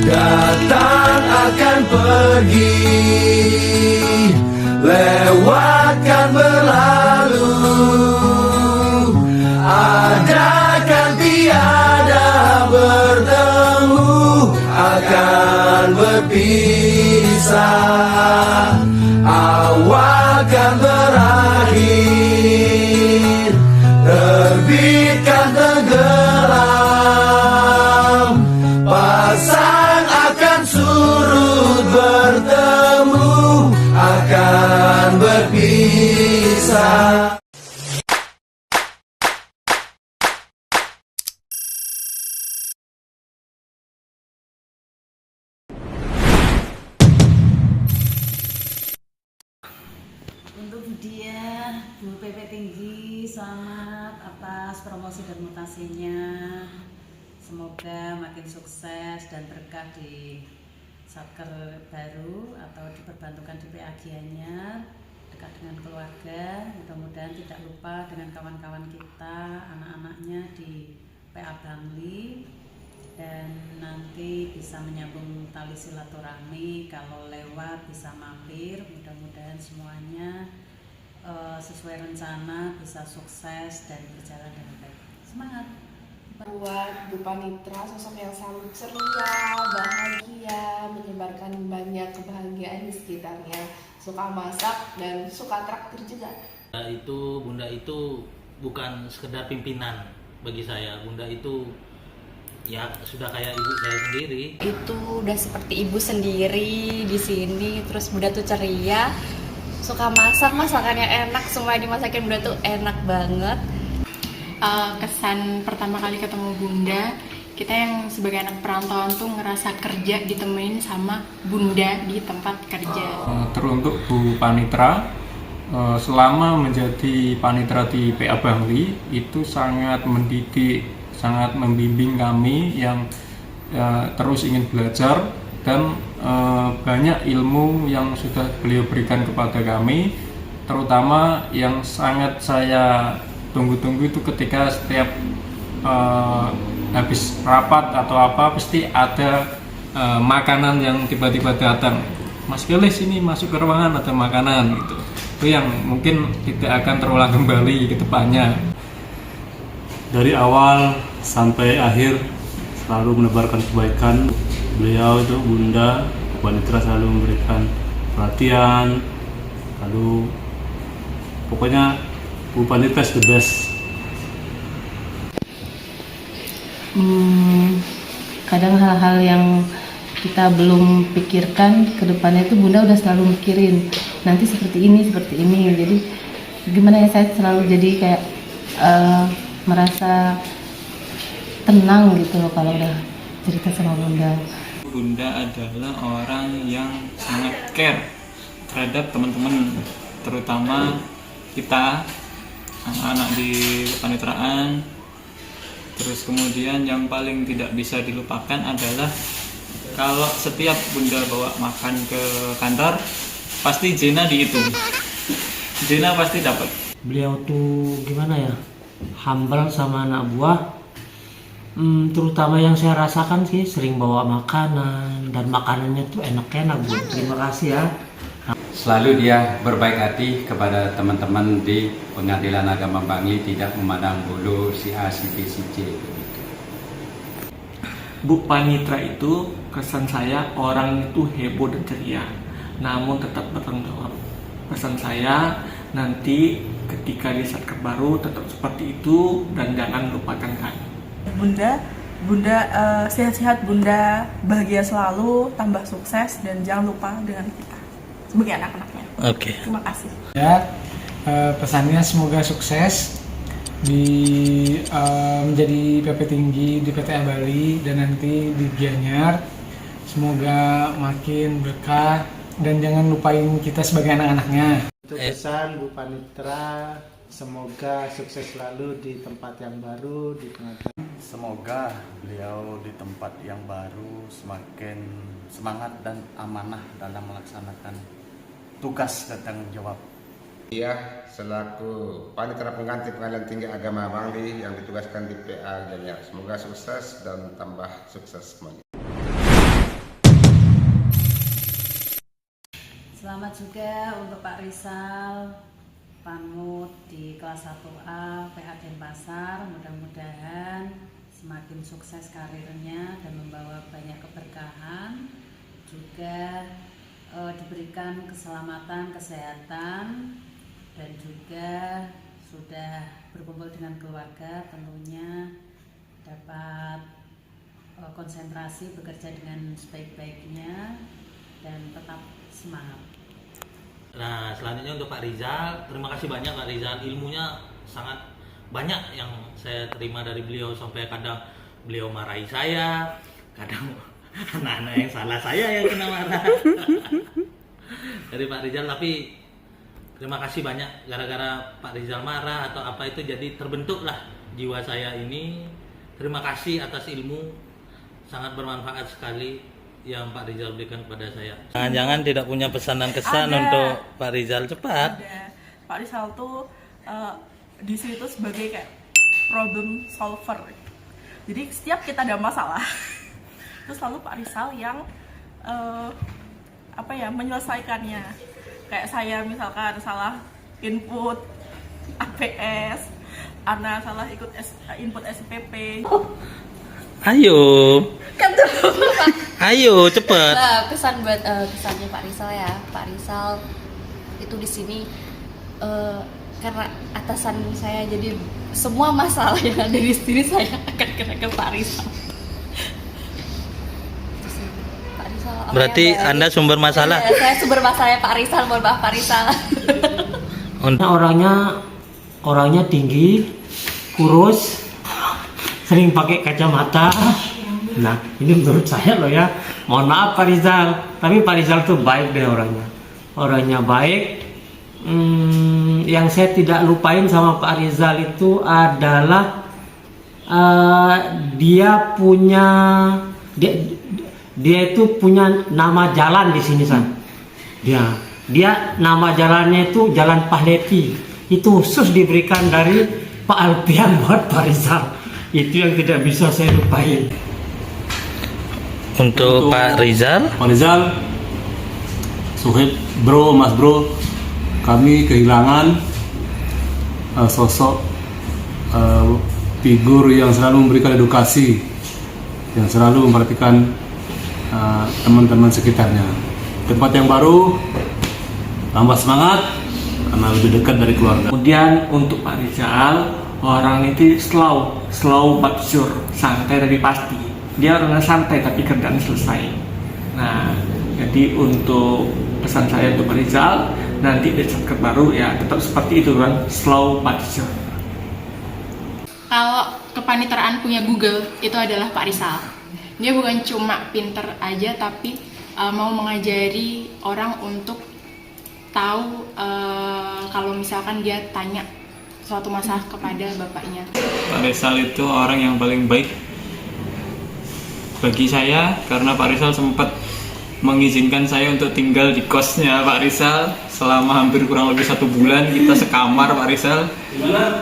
Datang akan pergi, lewatkan berlalu, ada kan tiada bertemu, akan berpisah, awal kan berakhir, terbitkan tenggelam, pasang akan surut bertemu, akan berpisah. Untuk Budia, Bu PP Tinggi, selamat atas promosi dan mutasinya. Semoga makin sukses dan berkah di satker baru atau diperbantukan di PA Gianyar, dekat dengan keluarga. Mudah-mudahan tidak lupa dengan kawan-kawan kita, anak-anaknya di PA Bangli, dan nanti bisa menyambung tali silaturahmi. Kalau lewat bisa mampir. Mudah-mudahan semuanya sesuai rencana, bisa sukses dan berjalan dengan baik. Semangat! Buat Bu Panitra, sosok yang selalu ceria, bahagia, menyebarkan banyak kebahagiaan di sekitarnya, suka masak dan suka traktir juga. Bunda itu bukan sekedar pimpinan bagi saya. Bunda itu ya sudah kayak ibu saya sendiri. Itu udah seperti ibu sendiri di sini. Terus Bunda tuh ceria, suka masak, masakannya enak, semua dimasakin Bunda tuh enak banget. Kesan pertama kali ketemu Bunda, kita yang sebagai anak perantauan tuh ngerasa kerja ditemenin sama Bunda di tempat kerja. Teruntuk Bu Panitra, selama menjadi panitra di PA Bangli itu sangat mendidik, sangat membimbing kami yang terus ingin belajar, dan banyak ilmu yang sudah beliau berikan kepada kami, terutama yang sangat saya tunggu-tunggu itu ketika setiap habis rapat atau apa pasti ada makanan yang tiba-tiba datang. Mas Kelly sini masuk ke ruangan ada makanan gitu. Itu yang mungkin tidak akan terulang kembali ke depannya. Dari awal sampai akhir selalu menebarkan kebaikan. Beliau itu Bunda Panitra selalu memberikan perhatian, lalu pokoknya Bu Panitra is the best. Kadang hal-hal yang kita belum pikirkan ke depannya itu Bunda udah selalu mikirin nanti seperti ini. Jadi gimana ya, saya selalu jadi kayak merasa tenang gitu loh kalau udah cerita sama Bunda. Bunda adalah orang yang sangat care terhadap teman-teman, terutama kita anak-anak di kepanitraan. Terus kemudian yang paling tidak bisa dilupakan adalah kalau setiap Bunda bawa makan ke kantor pasti Jena dihitung. Jena pasti dapat. Beliau tuh gimana ya, humble sama anak buah. Terutama yang saya rasakan sih sering bawa makanan, dan makanannya tuh enak-enak Bu. Terima kasih ya. Selalu dia berbaik hati kepada teman-teman di Pengadilan Agama Bangli, tidak memandang bulu si A, si B, si C. Bu Panitra itu kesan saya orang itu heboh dan ceria, namun tetap bertanggung jawab. Pesan saya nanti ketika di satker baru tetap seperti itu dan jangan lupakan kami. Bunda sehat-sehat, Bunda bahagia selalu, tambah sukses, dan jangan lupa dengan kita sebagai anak-anaknya. Oke. Terima kasih. Ya, pesannya semoga sukses di menjadi PP Tinggi di PTA Bali dan nanti di Gianyar. Semoga makin berkah dan jangan lupain kita sebagai anak-anaknya. Untuk pesan Bu Panitra, semoga sukses selalu di tempat yang baru di pengadilan. Semoga beliau di tempat yang baru semakin semangat dan amanah dalam melaksanakan tugas dan tanggung jawab. Iya, selaku Panitra Pengganti Pengadilan Tinggi Agama Bangli yang ditugaskan di PA Gianyar. Semoga sukses dan tambah sukses semuanya. Selamat juga untuk Pak Rizal, Panmut di kelas 1A PA Denpasar. Mudah-mudahan semakin sukses karirnya dan membawa banyak keberkahan, juga diberikan keselamatan, kesehatan, dan juga sudah berkumpul dengan keluarga tentunya dapat konsentrasi bekerja dengan sebaik-baiknya dan tetap semangat. Nah, selanjutnya untuk Pak Rizal, terima kasih banyak Pak Rizal, ilmunya sangat banyak yang saya terima dari beliau, sampai kadang beliau marahi saya, kadang anak-anak yang salah saya yang kena marah dari Pak Rizal. Tapi terima kasih banyak, gara-gara Pak Rizal marah atau apa itu jadi terbentuklah jiwa saya ini. Terima kasih atas ilmu, sangat bermanfaat sekali yang Pak Rizal berikan kepada saya. Jangan-jangan tidak punya pesanan kesan untuk Pak Rizal, cepat. Ada. Pak Rizal tuh di sini tuh sebagai kayak problem solver. Jadi setiap kita ada masalah, itu selalu Pak Rizal yang menyelesaikannya. Kayak saya misalkan salah input APS, Ana salah ikut input SPP. Ayo. Ayo cepet. Nah, kesannya Pak Rizal ya. Pak Rizal itu di sini karena atasan saya, jadi semua masalah yang ada di sini saya akan kena ke Pak Rizal. Pak Rizal Berarti Anda sumber masalah? Ya, saya sumber masalahnya Pak Rizal, mohon maaf Pak Rizal. Orangnya tinggi, kurus, sering pakai kacamata. Nah, ini menurut saya loh ya. Mohon maaf Pak Rizal, tapi Pak Rizal tuh baik deh orangnya. Orangnya baik. Yang saya tidak lupain sama Pak Rizal itu adalah dia itu punya nama jalan di sini San. Dia nama jalannya itu Jalan Pahlevi. Itu khusus diberikan dari Pak Alpian buat Pak Rizal. Itu yang tidak bisa saya lupain. Untuk Pak Rizal, Suhib bro, Mas bro, kami kehilangan sosok figur yang selalu memberikan edukasi, yang selalu memperhatikan teman-teman sekitarnya. Tempat yang baru, tambah semangat karena lebih dekat dari keluarga. Kemudian untuk Pak Rizal, orang itu slow but sure, santai tapi pasti. Dia orangnya santai tapi kerjaan selesai. Nah, jadi untuk pesan saya untuk Pak Rizal, nanti di cerket baru ya tetap seperti itu kan, slow but sure. Kalau kepanitraan punya Google, itu adalah Pak Rizal. Dia bukan cuma pinter aja, tapi mau mengajari orang untuk tahu kalau misalkan dia tanya suatu masalah kepada bapaknya. Pak Rizal itu orang yang paling baik bagi saya, karena Pak Rizal sempat mengizinkan saya untuk tinggal di kosnya Pak Rizal selama hampir kurang lebih 1 bulan. Kita sekamar Pak Rizal.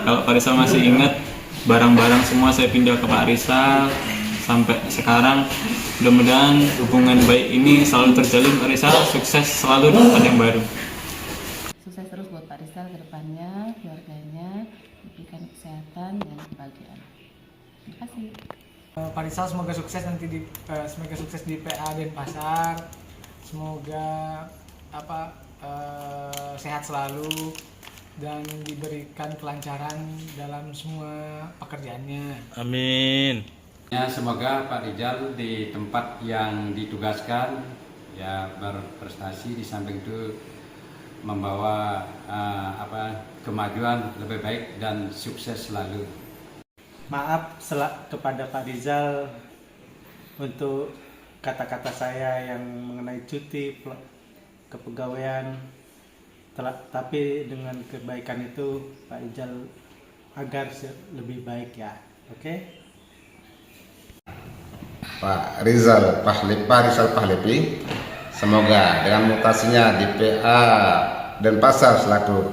Kalau Pak Rizal masih ingat, barang-barang semua saya pindah ke Pak Rizal sampai sekarang. Mudah-mudahan hubungan baik ini selalu terjalin. Pak Rizal sukses selalu di tempat yang baru. Sukses terus buat Pak Rizal ke depannya, keluarganya, diberikan kesehatan dan kebahagiaan. Terima kasih. Pak Rizal semoga sukses nanti di PA Denpasar. Semoga sehat selalu dan diberikan kelancaran dalam semua pekerjaannya. Amin. Ya, semoga Pak Rizal di tempat yang ditugaskan ya berprestasi, di samping itu membawa kemajuan lebih baik dan sukses selalu. Maaf kepada Pak Rizal untuk kata-kata saya yang mengenai cuti kepegawaian, tapi dengan kebaikan itu Pak Rizal agar lebih baik ya. Oke? Pak Rizal Pahlevi, semoga dengan mutasinya di PA Denpasar selaku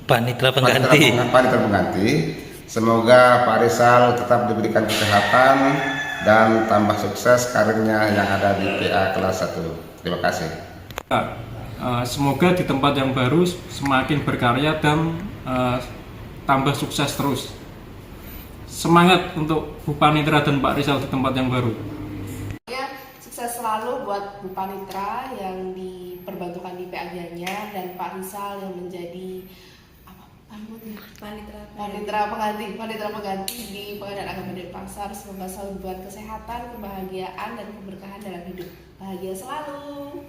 Panitra pengganti, semoga Pak Rizal tetap diberikan kesehatan dan tambah sukses karirnya yang ada di PA kelas 1. Terima kasih. Semoga di tempat yang baru semakin berkarya dan tambah sukses terus. Semangat untuk Bu Panitra dan Pak Rizal di tempat yang baru. Sukses selalu buat Bu Panitra yang diperbantukan di PA Gianyar dan Pak Rizal yang menjadi panitra pengganti di Pengadilan Agama Denpasar. Semoga selalu buat kesehatan, kebahagiaan dan keberkahan dalam hidup. Bahagia selalu.